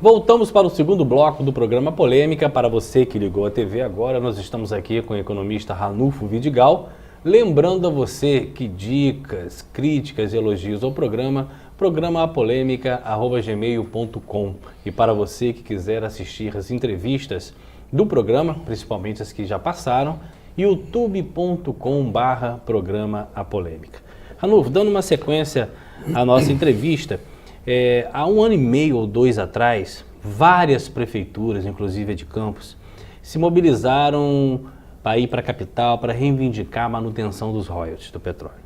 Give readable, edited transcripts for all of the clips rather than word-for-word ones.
Voltamos para o segundo bloco do programa Polêmica. Para você que ligou a TV agora, nós estamos aqui com o economista Ranulfo Vidigal. Lembrando a você que dicas, críticas e elogios ao programa apolemica@gmail.com. E para você que quiser assistir as entrevistas do programa, principalmente as que já passaram, youtube.com/programa apolêmica. Ranulfo, dando uma sequência à nossa entrevista, há 1 ano e meio ou 2 atrás, várias prefeituras, inclusive a de Campos, se mobilizaram para ir para a capital para reivindicar a manutenção dos royalties do petróleo.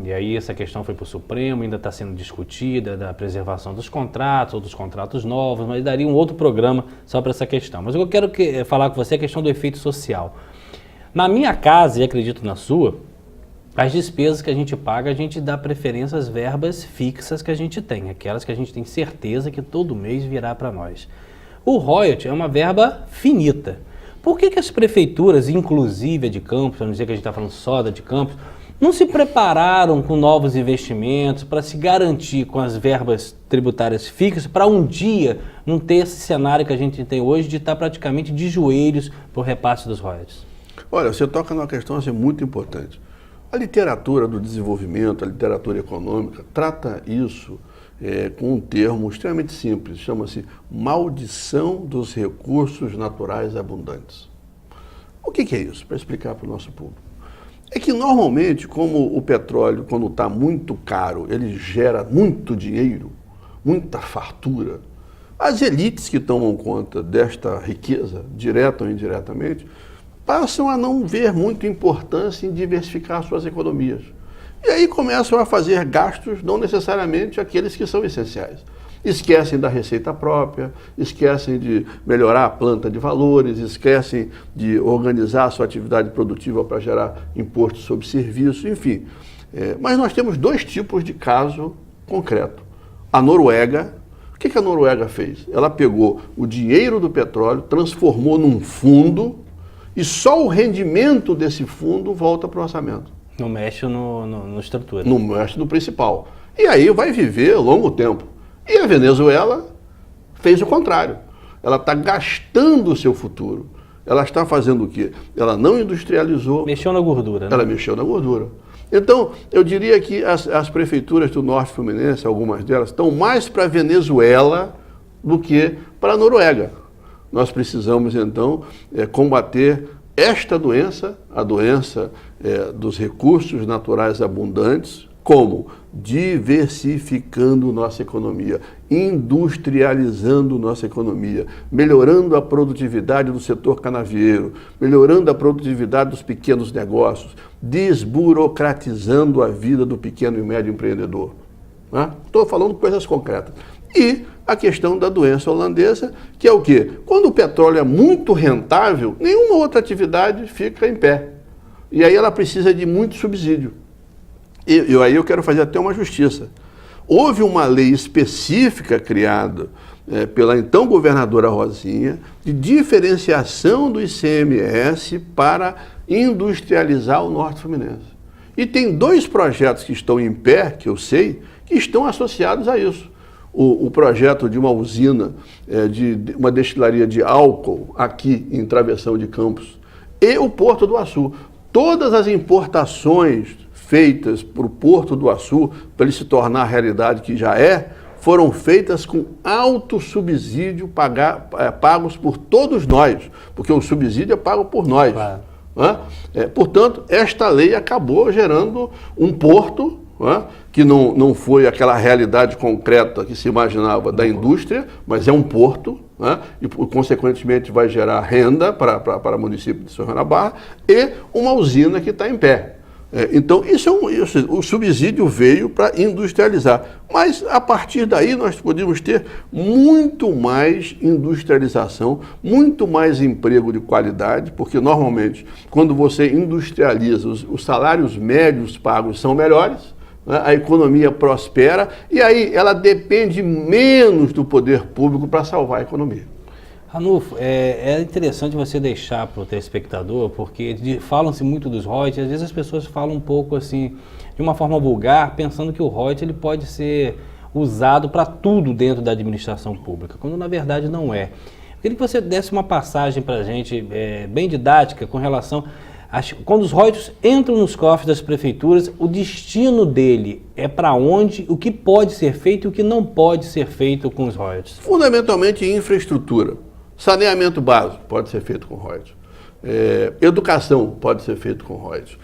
E aí essa questão foi para o Supremo, ainda está sendo discutida, da preservação dos contratos ou dos contratos novos, mas daria um outro programa só para essa questão. Mas eu quero falar com você a questão do efeito social. Na minha casa, e acredito na sua, as despesas que a gente paga, a gente dá preferência às verbas fixas que a gente tem, aquelas que a gente tem certeza que todo mês virá para nós. O royalty é uma verba finita. Por que as prefeituras, inclusive a de Campos, para não dizer que a gente está falando só da de Campos, não se prepararam com novos investimentos para se garantir com as verbas tributárias fixas para um dia não ter esse cenário que a gente tem hoje de estar praticamente de joelhos para o repasse dos royalties? Olha, você toca numa questão assim, muito importante. A literatura do desenvolvimento, a literatura econômica, trata isso com um termo extremamente simples, chama-se maldição dos recursos naturais abundantes. O que é isso? Para explicar para o nosso público. É que normalmente, como o petróleo, quando está muito caro, ele gera muito dinheiro, muita fartura, as elites que tomam conta desta riqueza, direta ou indiretamente, passam a não ver muita importância em diversificar suas economias. E aí começam a fazer gastos, não necessariamente aqueles que são essenciais. Esquecem da receita própria, esquecem de melhorar a planta de valores, esquecem de organizar a sua atividade produtiva para gerar imposto sobre serviço, enfim. Mas nós temos 2 tipos de caso concreto. A Noruega, o que a Noruega fez? Ela pegou o dinheiro do petróleo, transformou num fundo e só o rendimento desse fundo volta para o orçamento. Não mexe no estrutura. Não mexe no principal. E aí vai viver longo tempo. E a Venezuela fez o contrário. Ela está gastando o seu futuro. Ela está fazendo o quê? Ela não industrializou. Mexeu na gordura, né? Ela mexeu na gordura. Então, eu diria que as prefeituras do Norte Fluminense, algumas delas, estão mais para a Venezuela do que para a Noruega. Nós precisamos, então, combater esta doença, a doença dos recursos naturais abundantes, como? Diversificando nossa economia, industrializando nossa economia, melhorando a produtividade do setor canavieiro, melhorando a produtividade dos pequenos negócios, desburocratizando a vida do pequeno e médio empreendedor. Estou falando coisas concretas. E a questão da doença holandesa, que é o quê? Quando o petróleo é muito rentável, nenhuma outra atividade fica em pé. E aí ela precisa de muito subsídio. E aí eu quero fazer até uma justiça. Houve uma lei específica criada pela então governadora Rosinha de diferenciação do ICMS para industrializar o Norte Fluminense. E tem 2 projetos que estão em pé, que eu sei, que estão associados a isso. O projeto de uma usina, de uma destilaria de álcool aqui em Travessão de Campos e o Porto do Açu. Todas as importações feitas para o Porto do Açu, para ele se tornar a realidade que já foram feitas com alto subsídio pagos por todos nós, porque o subsídio é pago por nós. Claro. Portanto, esta lei acabou gerando um porto que não foi aquela realidade concreta que se imaginava da indústria, mas é um porto, e consequentemente vai gerar renda para o município de São João da Barra, e uma usina que está em pé. Então, o subsídio veio para industrializar. Mas, a partir daí, nós podemos ter muito mais industrialização, muito mais emprego de qualidade, porque, normalmente, quando você industrializa, os salários médios pagos são melhores, a economia prospera, e aí ela depende menos do poder público para salvar a economia. Ranulfo, é interessante você deixar para o telespectador, porque falam-se muito dos royalties, às vezes as pessoas falam um pouco assim, de uma forma vulgar, pensando que o royalties ele pode ser usado para tudo dentro da administração pública, quando na verdade não é. Eu queria que você desse uma passagem para a gente, bem didática, com relação quando os royalties entram nos cofres das prefeituras, o destino dele é para onde, o que pode ser feito e o que não pode ser feito com os royalties? Fundamentalmente infraestrutura. Saneamento básico pode ser feito com royalties. Educação pode ser feito com royalties.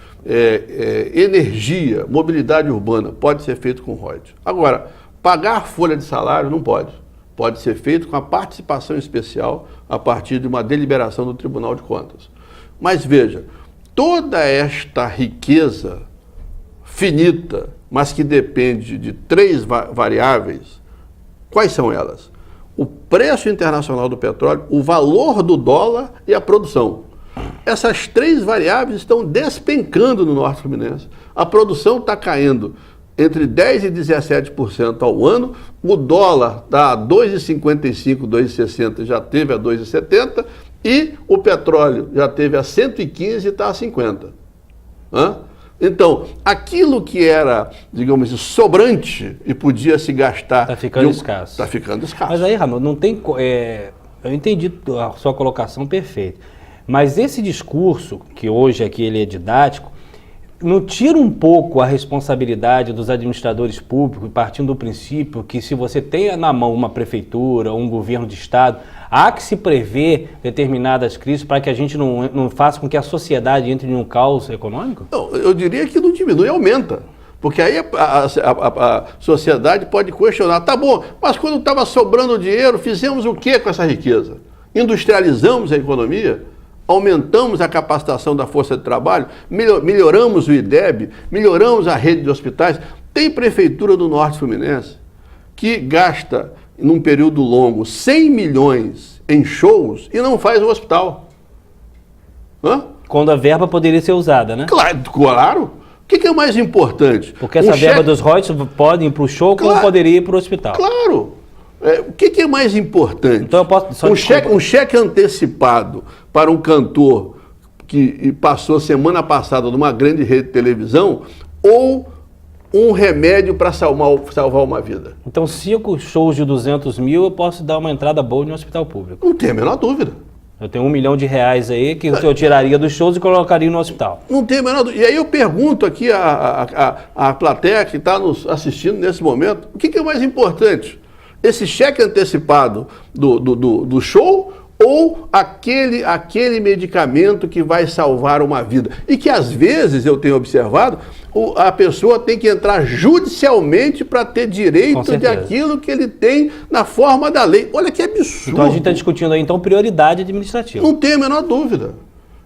Energia, mobilidade urbana pode ser feito com royalties. Agora, pagar folha de salário não pode. Pode ser feito com a participação especial a partir de uma deliberação do Tribunal de Contas. Mas veja, toda esta riqueza finita, mas que depende de 3 variáveis, quais são elas? O preço internacional do petróleo, o valor do dólar e a produção. Essas 3 variáveis estão despencando no Norte Fluminense. A produção está caindo entre 10% e 17% ao ano, o dólar está a 2,55, 2,60, já teve a 2,70, e o petróleo já teve a 115 e está a 50. Então, aquilo que era, digamos assim, sobrante e podia se gastar... Está ficando escasso. Está ficando escasso. Mas aí, Ramon, não tem... eu entendi a sua colocação perfeita. Mas esse discurso, que hoje aqui ele é didático, não tira um pouco a responsabilidade dos administradores públicos, partindo do princípio que se você tem na mão uma prefeitura, um governo de estado, há que se prever determinadas crises para que a gente não faça com que a sociedade entre em um caos econômico? Não, eu diria que não diminui, aumenta. Porque aí a sociedade pode questionar, tá bom, mas quando estava sobrando dinheiro, fizemos o que com essa riqueza? Industrializamos a economia? Aumentamos a capacitação da força de trabalho, melhoramos o IDEB, melhoramos a rede de hospitais. Tem prefeitura do Norte Fluminense que gasta, num período longo, 100 milhões em shows e não faz o hospital. Quando a verba poderia ser usada, né? Claro. O que é mais importante? Porque essa verba dos royalties pode ir para o show, como poderia ir para o hospital. Claro. O que é mais importante? Então eu posso um cheque antecipado para um cantor que passou semana passada numa grande rede de televisão ou um remédio para salvar uma vida? Então 5 shows de 200 mil eu posso dar uma entrada boa em um hospital público? Não tem a menor dúvida. Eu tenho R$1 milhão aí que eu tiraria dos shows e colocaria no hospital. Não tem a menor dúvida. E aí eu pergunto aqui à plateia que está nos assistindo nesse momento, o que é mais importante? Esse cheque antecipado do show ou aquele medicamento que vai salvar uma vida? E que às vezes, eu tenho observado, a pessoa tem que entrar judicialmente para ter direito daquilo que ele tem na forma da lei. Olha que absurdo. Então a gente está discutindo aí, prioridade administrativa. Não tem a menor dúvida.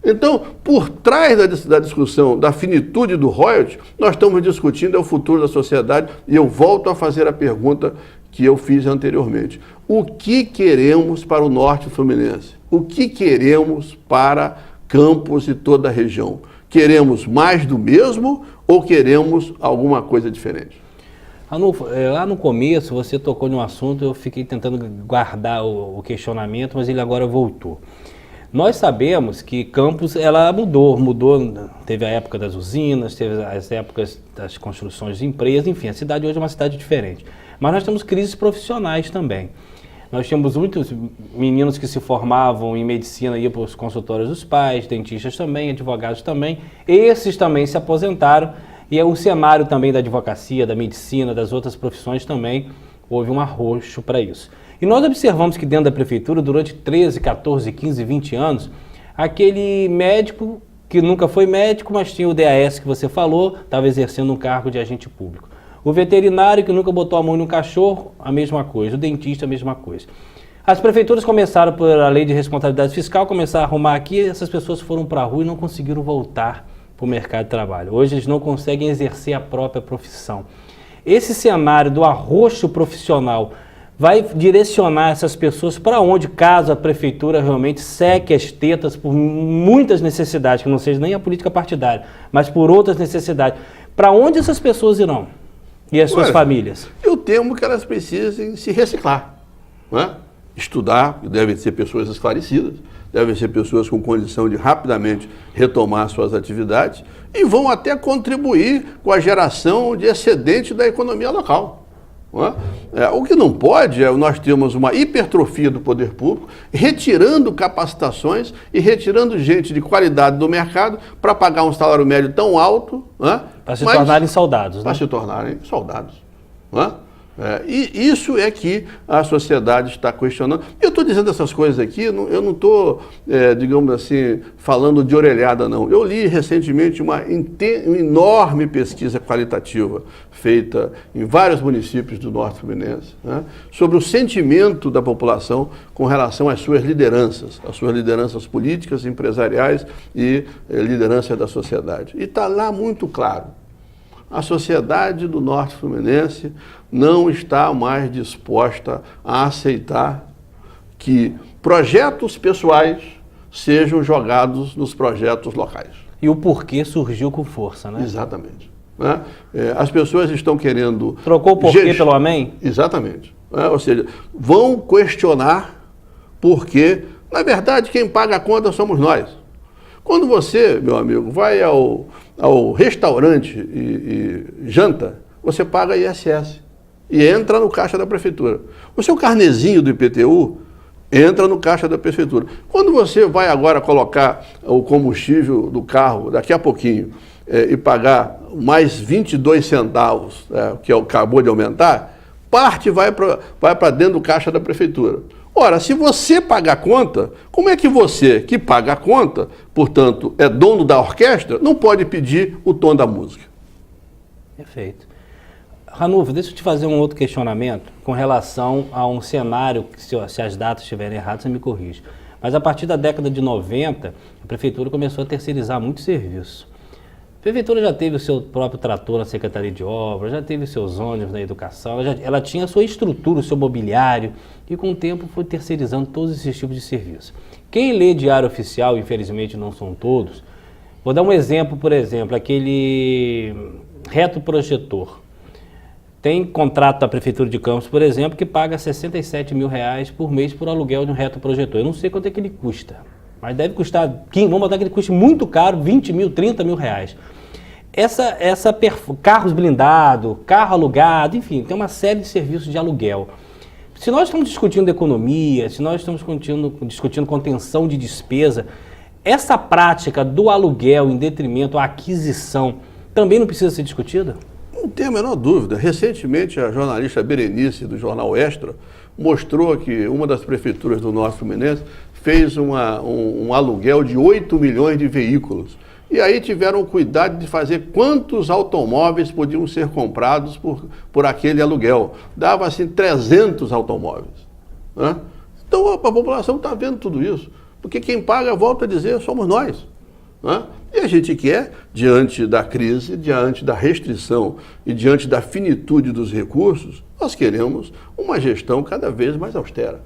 Então, por trás da discussão da finitude do royalties, nós estamos discutindo o futuro da sociedade e eu volto a fazer a pergunta que eu fiz anteriormente. O que queremos para o Norte Fluminense? O que queremos para Campos e toda a região? Queremos mais do mesmo ou queremos alguma coisa diferente? Ranulfo, lá no começo você tocou num assunto, eu fiquei tentando guardar o questionamento, mas ele agora voltou. Nós sabemos que Campos, ela mudou, teve a época das usinas, teve as épocas das construções de empresas, enfim, a cidade hoje é uma cidade diferente. Mas nós temos crises profissionais também. Nós tínhamos muitos meninos que se formavam em medicina, iam para os consultórios dos pais, dentistas também, advogados também. Esses também se aposentaram e o cenário também da advocacia, da medicina, das outras profissões também, houve um arroxo para isso. E nós observamos que dentro da prefeitura, durante 13, 14, 15, 20 anos, aquele médico que nunca foi médico, mas tinha o DAS que você falou, estava exercendo um cargo de agente público. O veterinário que nunca botou a mão no cachorro, a mesma coisa. O dentista, a mesma coisa. As prefeituras começaram por a lei de responsabilidade fiscal, começaram a arrumar aqui, essas pessoas foram para a rua e não conseguiram voltar para o mercado de trabalho. Hoje eles não conseguem exercer a própria profissão. Esse cenário do arroxo profissional vai direcionar essas pessoas para onde, caso a prefeitura realmente seque as tetas por muitas necessidades, que não seja nem a política partidária, mas por outras necessidades. Para onde essas pessoas irão? E as suas famílias? Eu temo que elas precisem se reciclar, não é? Estudar, devem ser pessoas esclarecidas, devem ser pessoas com condição de rapidamente retomar suas atividades e vão até contribuir com a geração de excedente da economia local. Não é? O que não pode é nós termos uma hipertrofia do poder público, retirando capacitações e retirando gente de qualidade do mercado para pagar um salário médio tão alto. Para se tornarem soldados. Para se tornarem soldados. E isso é que a sociedade está questionando. Eu estou dizendo essas coisas aqui, eu não estou, digamos assim, falando de orelhada, não. Eu li recentemente uma enorme pesquisa qualitativa feita em vários municípios do Norte Fluminense, sobre o sentimento da população com relação às suas lideranças políticas, empresariais e liderança da sociedade. E está lá muito claro. A sociedade do Norte Fluminense não está mais disposta a aceitar que projetos pessoais sejam jogados nos projetos locais. E o porquê surgiu com força, né? Exatamente. As pessoas estão querendo... Trocou o porquê pelo amém? Exatamente. Ou seja, vão questionar porque, na verdade, quem paga a conta somos nós. Quando você, meu amigo, vai ao restaurante e janta, você paga ISS e entra no caixa da prefeitura. O seu carnezinho do IPTU entra no caixa da prefeitura. Quando você vai agora colocar o combustível do carro, daqui a pouquinho, e pagar mais 22 centavos, que acabou de aumentar, parte vai para dentro do caixa da prefeitura. Ora, se você paga a conta, como é que você, que paga a conta, portanto, é dono da orquestra, não pode pedir o tom da música? Perfeito. Ranulfo, deixa eu te fazer um outro questionamento com relação a um cenário, que se as datas estiverem erradas, você me corrige. Mas a partir da década de 90, a prefeitura começou a terceirizar muito serviço. A prefeitura já teve o seu próprio trator na Secretaria de Obras, já teve os seus ônibus na educação, ela tinha a sua estrutura, o seu mobiliário, e com o tempo foi terceirizando todos esses tipos de serviço. Quem lê Diário Oficial, infelizmente não são todos, vou dar um exemplo, por exemplo, aquele retroprojetor. Tem contrato da Prefeitura de Campos, por exemplo, que paga R$67 mil por mês por aluguel de um retroprojetor. Eu não sei quanto é que ele custa, mas deve custar, vamos botar que ele custe muito caro, 20 mil, 30 mil reais. Carros blindados, carro alugado, enfim, tem uma série de serviços de aluguel. Se nós estamos discutindo economia, se nós estamos discutindo contenção de despesa, essa prática do aluguel em detrimento à aquisição também não precisa ser discutida? Não tem a menor dúvida. Recentemente, a jornalista Berenice, do jornal Extra, mostrou que uma das prefeituras do Norte Fluminense fez um aluguel de 8 milhões de veículos. E aí tiveram cuidado de fazer quantos automóveis podiam ser comprados por aquele aluguel. Dava assim 300 automóveis. Então a população está vendo tudo isso. Porque quem paga, volta a dizer, somos nós. E a gente quer, diante da crise, diante da restrição e diante da finitude dos recursos, nós queremos uma gestão cada vez mais austera.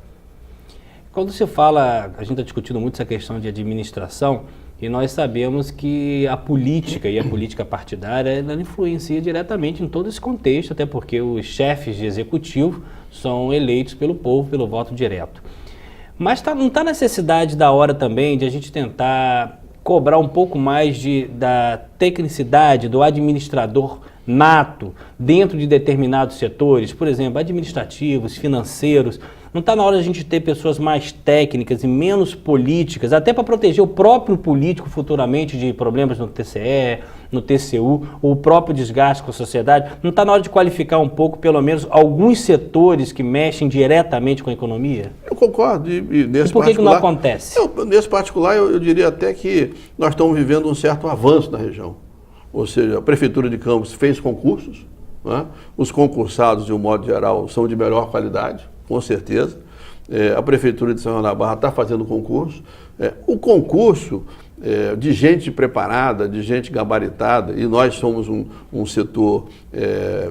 Quando se fala, a gente está discutindo muito essa questão de administração, e nós sabemos que a política e a política partidária, ela influencia diretamente em todo esse contexto, até porque os chefes de executivo são eleitos pelo povo, pelo voto direto. Mas não está necessidade da hora também de a gente tentar cobrar um pouco mais da tecnicidade do administrador nato dentro de determinados setores, por exemplo, administrativos, financeiros. Não está na hora de a gente ter pessoas mais técnicas e menos políticas, até para proteger o próprio político futuramente de problemas no TCE, no TCU, ou o próprio desgaste com a sociedade? Não está na hora de qualificar um pouco, pelo menos, alguns setores que mexem diretamente com a economia? Eu concordo. E nesse por que não acontece? Nesse particular, eu diria até que nós estamos vivendo um certo avanço na região. Ou seja, a Prefeitura de Campos fez concursos, os concursados, de um modo geral, são de melhor qualidade, com certeza. A Prefeitura de São João da Barra está fazendo concurso. O concurso de gente preparada, de gente gabaritada, e nós somos um setor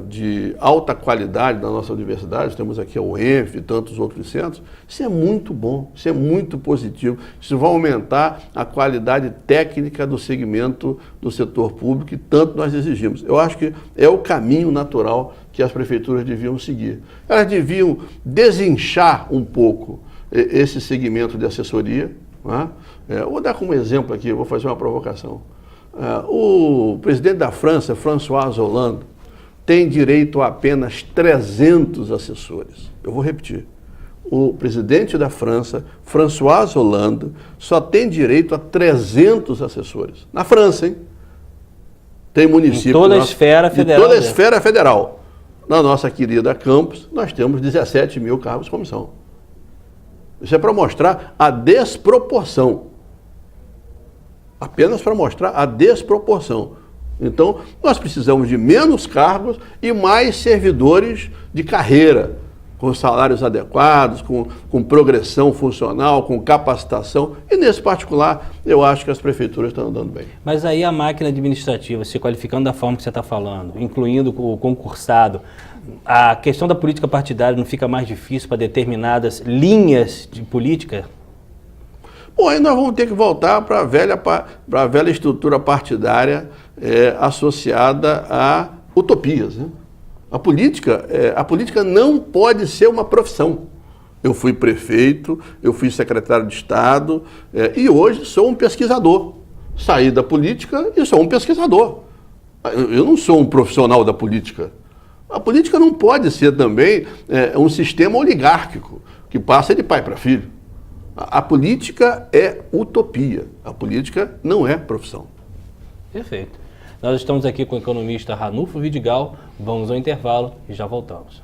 de alta qualidade da nossa universidade, temos aqui a UENF e tantos outros centros, isso é muito bom, isso é muito positivo, isso vai aumentar a qualidade técnica do segmento do setor público que tanto nós exigimos. Eu acho que é o caminho natural que as prefeituras deviam seguir. Elas deviam desinchar um pouco esse segmento de assessoria. Vou dar como exemplo aqui, vou fazer uma provocação. O presidente da França, François Hollande, tem direito a apenas 300 assessores. Eu vou repetir. O presidente da França, François Hollande, só tem direito a 300 assessores. Na França, hein? Tem município... Em toda a esfera federal. Em toda a esfera federal. Na nossa querida Campos, nós temos 17 mil cargos de comissão. Isso é para mostrar a desproporção. Apenas para mostrar a desproporção. Então, nós precisamos de menos cargos e mais servidores de carreira, com salários adequados, com progressão funcional, com capacitação. E nesse particular, eu acho que as prefeituras estão andando bem. Mas aí a máquina administrativa, se qualificando da forma que você está falando, incluindo o concursado, a questão da política partidária não fica mais difícil para determinadas linhas de política? Bom, aí nós vamos ter que voltar para a velha estrutura partidária associada a utopias, né? A política não pode ser uma profissão. Eu fui prefeito, eu fui secretário de Estado e hoje sou um pesquisador. Saí da política e sou um pesquisador. Eu não sou um profissional da política. A política não pode ser também um sistema oligárquico que passa de pai para filho. A política é utopia. A política não é profissão. Perfeito. Nós estamos aqui com o economista Ranulfo Vidigal. Vamos ao intervalo e já voltamos.